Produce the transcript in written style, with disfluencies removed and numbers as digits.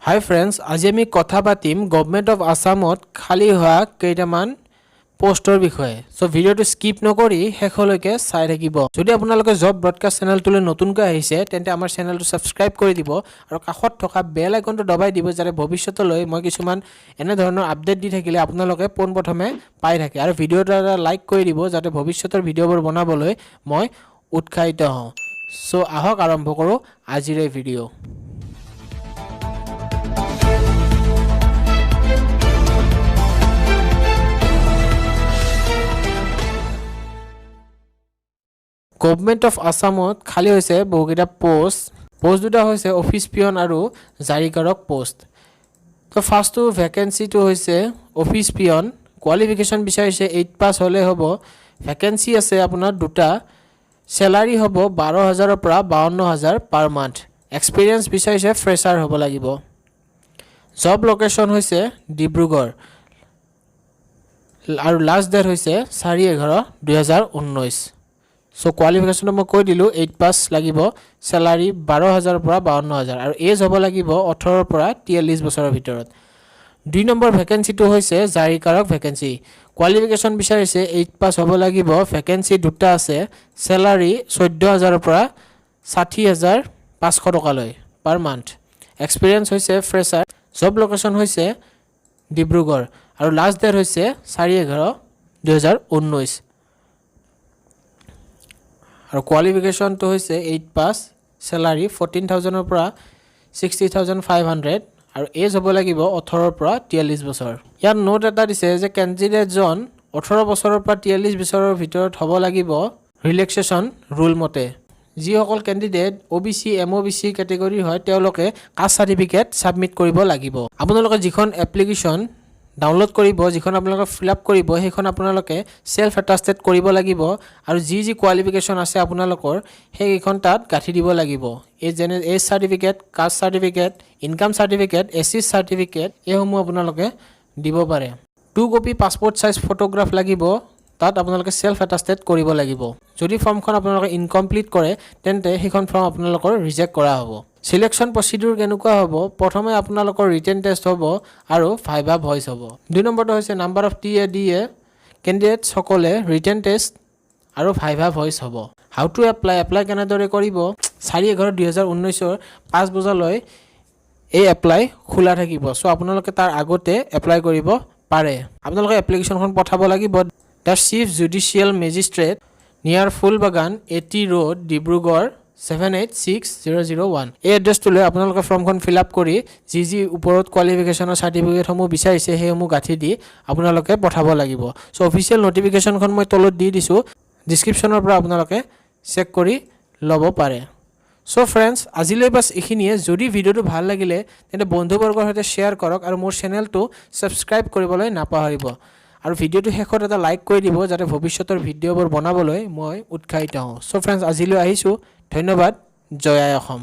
Hi friends, আজি আমি কথা পাতিম গভৰ্নমেণ্ট অফ আসামত খালি হোৱা কেইটামান পোষ্টৰ বিষয়ে। সো ভিডিওটো স্কিপ নকৰি শেষলৈকে চাই থাকিব। যদি আপোনালোকে জব ব্ৰডকাষ্ট চেনেলটোলৈ নতুনকৈ আহিছে তেন্তে আমাৰ চেনেলটো সাবস্ক্ৰাইব কৰি দিব আৰু কাষত থকা বেল আইকনটো দবাই দিব যাতে ভৱিষ্যতলৈ মই কিছুমান এনে ধৰণৰ আপডেট দি থাকিলে আপোনালোকে পোনপ্ৰথমে পাই থাকে আৰু ভিডিওটো এটা লাইক কৰি দিব যাতে ভৱিষ্যতৰ ভিডিওবোৰ বনাবলৈ মই উৎসাহিত হওঁ। সো আহক আৰম্ভ কৰো আজিৰ এই ভিডিও। গভৰ্নমেণ্ট অফ আসামত খালি হৈছে বহুকেইটা পোষ্ট দুটা হৈছে অফিচ পিয়ন আৰু জাৰিকাৰক পোষ্ট। তো ফাৰ্ষ্টটো ভেকেন্সিটো হৈছে অফিচ পিয়ন, কোৱালিফিকেশ্যন বিচাৰিছে 8 পাছ হ'লে হ'ব। ভেকেন্সি আছে আপোনাৰ দুটা, চেলাৰী হ'ব 12,000 ৰ পৰা 52,000 পাৰ মান্থ। এক্সপিৰিয়েঞ্চ বিচাৰিছে ফ্ৰেছাৰ হ'ব লাগিব। জব লোকেশ্যন হৈছে ডিব্ৰুগড় আৰু লাষ্ট ডেট হৈছে 4/11/2019। সো কোৱালিফিকেশ্যন মই কৈ দিলোঁ 8 পাছ লাগিব, চেলাৰী 12,000 ৰ পৰা 52,000 আৰু এজ হ'ব লাগিব 18 ৰ পৰা 43 বছৰৰ ভিতৰত। 2 নম্বৰ ভেকেন্সিটো হৈছে জাৰিকাৰক ভেকেন্সি। কোৱালিফিকেশ্যন বিচাৰিছে 8 পাছ হ'ব লাগিব। ভেকেন্সি দুটা আছে, চেলাৰী 14,000 ৰ পৰা 60,500 টকালৈ পাৰ মান্থ। এক্সপিৰিয়েঞ্চ হৈছে ফ্ৰেছাৰ। জব লোকেশ্যন হৈছে ডিব্ৰুগড় আৰু লাষ্ট ডেট হৈছে 4/11/2019 আৰু কোৱালিফিকেশ্যনটো হৈছে 8 পাছ, চেলাৰী 14,000 ৰ পৰা 60,500 আৰু এজ হ'ব লাগিব 18 ৰ পৰা 43 বছৰ। ইয়াত নোট এটা দিছে যে কেণ্ডিডেটজন 18 বছৰৰ পৰা 43 বছৰৰ ভিতৰত হ'ব লাগিব ৰিলেক্সেশ্যন ৰুল মতে। যিসকল কেণ্ডিডেট OBC MOBC কেটেগৰী হয় তেওঁলোকে কাষ্ট চাৰ্টিফিকেট ছাবমিট কৰিব লাগিব। আপোনালোকে যিখন এপ্লিকেশ্যন ডাউনলোড কৰিব, যিখন আপোনালোকে ফিল আপ কৰিব, সেইখন আপোনালোকে সেলফ এটাষ্টেড কৰিব লাগিব আৰু যি কোৱালিফিকেশ্যন আছে আপোনালোকৰ সেইখন তাত গাঁঠি দিব লাগিব। যেনে age certificate, caste certificate, income certificate, SC certificate এইসমূহ আপোনালোকে দিব পাৰে। 2 কপি পাছপৰ্ট চাইজ ফটোগ্ৰাফ লাগিব, তাত আপোনালোকে সেলফ এটাষ্টেড কৰিব লাগিব। যদি ফৰ্মখন আপোনালোকে ইনকমপ্লিট কৰে তেন্তে সেইখন ফৰ্ম আপোনালোকৰ ৰিজেক্ট কৰা হ'ব। সিলেকশ্যন প্ৰচিডিউৰ কেনেকুৱা হ'ব? প্ৰথমে আপোনালোকৰ ৰিটেন টেষ্ট হ'ব আৰু ভাইভা ভইচ হ'ব। 2 নম্বৰটো হৈছে নাম্বাৰ অফ TA কেণ্ডিডেট সকলে ৰিটেন টেষ্ট আৰু ভাইভা ভইচ হ'ব। হাউ টু এপ্লাই কেনেদৰে কৰিব? 4/11/2019 5 বজালৈ এই এপ্লাই খোলা থাকিব। সো আপোনালোকে তাৰ আগতে এপ্লাই কৰিব পাৰে। আপোনালোকে এপ্লিকেশ্যনখন পঠাব লাগিব দ্য চিফ জুডিচিয়েল মেজিষ্ট্ৰেট নিয়াৰ ফুলবাগান 80 ৰোড ডিব্ৰুগড় 786001। এই এড্ৰেছটোলৈ আপোনালোকে ফৰ্মখন ফিল আপ কৰি যি ওপৰত কোৱালিফিকেশ্যনৰ চাৰ্টিফিকেটসমূহ বিচাৰিছে সেইসমূহ গাঁঠি দি আপোনালোকে পঠাব লাগিব। সো অফিচিয়েল নটিফিকেশ্যনখন মই তলত দি দিছোঁ, ডিছক্ৰিপশ্যনৰ পৰা আপোনালোকে চেক কৰি ল'ব পাৰে। সো ফ্ৰেণ্ডছ, আজিলৈ বাছ এইখিনিয়ে। যদি ভিডিঅ'টো ভাল লাগিলে তেন্তে বন্ধুবৰ্গৰ সৈতে শ্বেয়াৰ কৰক আৰু মোৰ চেনেলটো ছাবস্ক্ৰাইব কৰিবলৈ নাপাহৰিব আৰু ভিডিঅ'টো শেষত এটা লাইক কৰি দিব যাতে ভৱিষ্যতৰ ভিডিঅ'বোৰ বনাবলৈ মই উৎসাহিত হওঁ। সো ফ্ৰেণ্ডছ, আজিলৈ আহিছোঁ। ধন্যবাদ। জয় আই অসম।